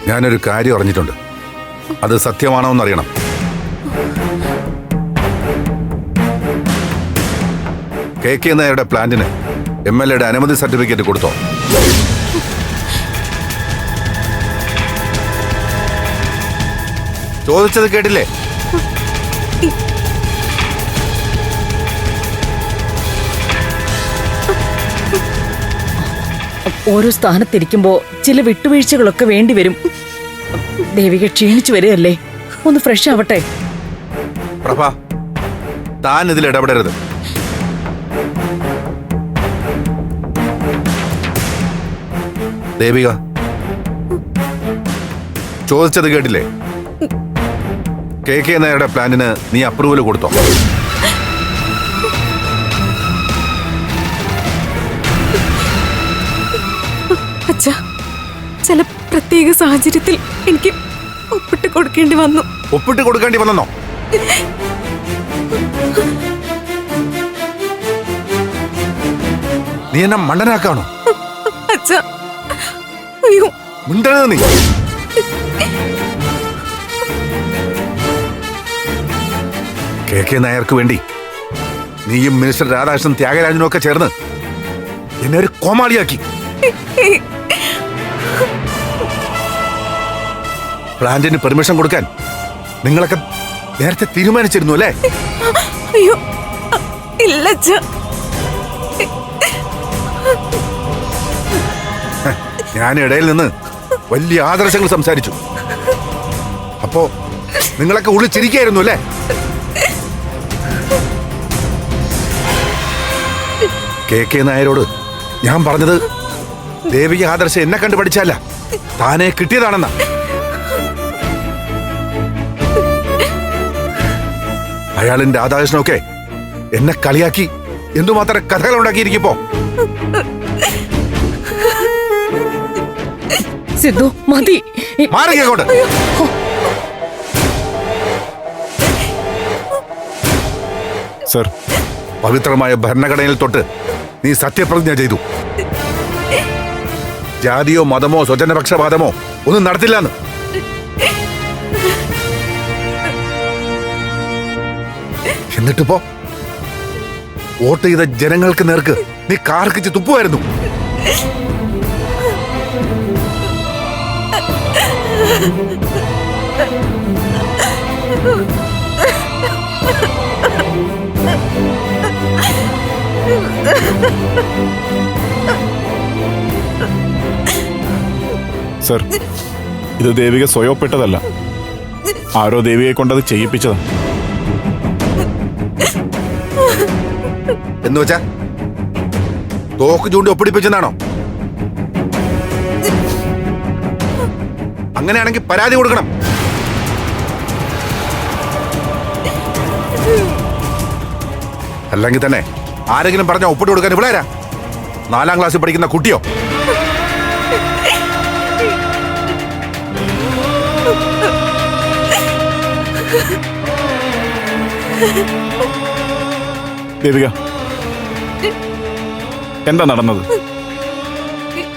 ഞാനൊരു കാര്യം അറിഞ്ഞിട്ടുണ്ട്. അത് സത്യമാണോ എന്നറിയണം. KK നായരുടെ പ്ലാന്റിന് MLA അനുമതി സർട്ടിഫിക്കറ്റ് കൊടുത്തോ? ചോദിച്ചത് കേട്ടില്ലേ? ഓരോ സ്ഥാനത്തിരിക്കുമ്പോ ചില വിട്ടുവീഴ്ചകളൊക്കെ വേണ്ടി വരും. ദേവിക ക്ഷീണിച്ചു വരികയല്ലേ, ഒന്ന് ഫ്രഷ് ആവട്ടെ. പ്രഭ, താൻ ഇതിൽ ഇടപെടരുത്. ദേവിക, ചോദിച്ചത് കേട്ടില്ലേ? KK നായരുടെ പ്ലാനിന് നീ അപ്രൂവൽ കൊടുത്തോ? അച്ഛാ, ചില പ്രത്യേക സാഹചര്യത്തിൽ എനിക്ക് ഒപ്പിട്ട് കൊടുക്കേണ്ടി വന്നു. ഒപ്പിട്ട് കൊടുക്കേണ്ടി വന്നോ? നീ എന്നെ മണ്ടനാക്കാണോ? അച്ഛാ, അയ്യോ, മിണ്ടരുത് നീ. KK നായർക്ക് വേണ്ടി നീയും മിനിസ്റ്റർ രാധാകൃഷ്ണൻ ത്യാഗരാജനും ഒക്കെ ചേർന്ന് എന്നെ ഒരു കോമാളിയാക്കി. പ്ലാന്റിന് പെർമിഷൻ കൊടുക്കാൻ നിങ്ങളൊക്കെ നേരത്തെ തീരുമാനിച്ചിരുന്നു അല്ലേ? അയ്യോ, ഇല്ല അച്ഛാ. ഞാൻ ഇടയിൽ നിന്ന് വലിയ ആദർശങ്ങൾ സംസാരിച്ചു. അപ്പോ നിങ്ങളൊക്കെ ഉള്ളിച്ചിരിക്കായിരുന്നു അല്ലേ? KK നായരോട് ഞാൻ പറഞ്ഞത് ദേവിക ആദർശം എന്നെ കണ്ടു പഠിച്ചല്ല, താനെ കിട്ടിയതാണെന്നാ. അയാളും രാധാകൃഷ്ണനൊക്കെ എന്നെ കളിയാക്കി എന്തുമാത്രം കഥകൾ ഉണ്ടാക്കിയിരിക്കുമ്പോ. സിദ്ധു, മതി. മാറിക്കോട്ടെ. സർ, പവിത്രമായ ഭരണഘടനയിൽ തൊട്ട് നീ സത്യപ്രതിജ്ഞ ചെയ്തു. ജാതിയോ മതമോ സ്വജനപക്ഷപാതമോ ഒന്നും നടത്തില്ലെന്ന്. എന്നിട്ടിപ്പോ വോട്ട് ചെയ്ത ജനങ്ങൾക്ക് നേർക്ക് നീ കാർക്കിച്ച് തുപ്പുമായിരുന്നു. സർ, ഇത് ദേവിക സ്വയപ്പെട്ടതല്ല. ആരോ ദേവികയെ കൊണ്ടത് ചെയ്യിപ്പിച്ചതാണ്. എന്ന് വെച്ചാ തോക്ക് ചൂണ്ടി ഒപ്പിടിപ്പിച്ചെന്നാണോ? അങ്ങനെയാണെങ്കിൽ പരാതി കൊടുക്കണം. അല്ലെങ്കിൽ തന്നെ ആരെങ്കിലും പറഞ്ഞ ഒപ്പിട്ട് കൊടുക്കാൻ ഇവിടെ ആരാ? 4ാം ക്ലാസ്സിൽ പഠിക്കുന്ന കുട്ടിയോ? ദേവിക, എന്താ നടന്നത്?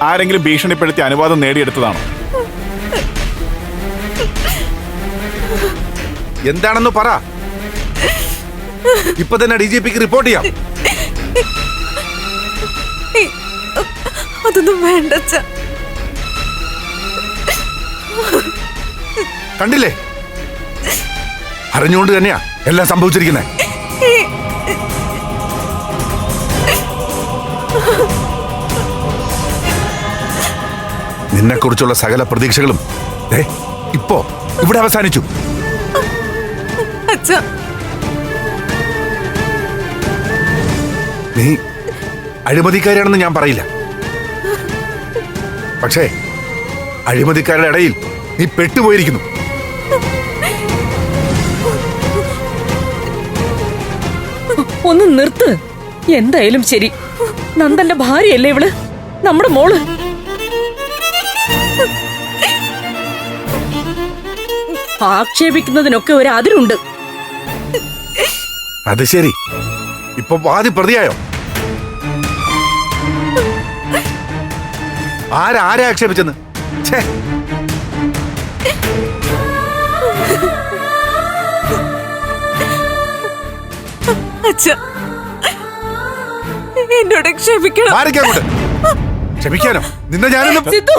ആരെങ്കിലും ഭീഷണിപ്പെടുത്തി അനുവാദം നേടിയെടുത്തതാണോ? എന്താണെന്ന് പറ. ഇപ്പൊ തന്നെ DGPക്ക് റിപ്പോർട്ട് ചെയ്യാം. അതൊന്നും വേണ്ട അച്ഛാ. കണ്ടില്ലേ, അറിഞ്ഞുകൊണ്ട് തന്നെയാ എല്ലാം സംഭവിച്ചിരിക്കുന്നത്. നിന്നെക്കുറിച്ചുള്ള സകല പ്രതീക്ഷകളും ഇപ്പോ ഇവിടെ അവസാനിച്ചു. അച്ഛാ, നീ അഴിമതിക്കാരാണെന്ന് ഞാൻ പറയില്ല. പക്ഷേ അഴിമതിക്കാരുടെ ഇടയിൽ നീ പെട്ടുപോയിരിക്കുന്നു. ഒന്ന് നിർത്ത്. എന്തായാലും ശരി, നന്ദന്റെ ഭാര്യയല്ലേ ഇവള്, നമ്മുടെ മോള്. ആക്ഷേപിക്കുന്നതിനൊക്കെ ഒരു അതിരുണ്ട്. അത് ശരി, ഇപ്പൊ വാദി പ്രതിയായോ? ആരാരെ ആക്ഷേപിച്ചെന്ന്? അച്ഛ എന്നോട് ക്ഷമിക്കണം. മാറിക്കങ്ങോട്ട്. ക്ഷമിക്കാനോ? നിന്നെ ഞാനൊന്നും സിദ്ധു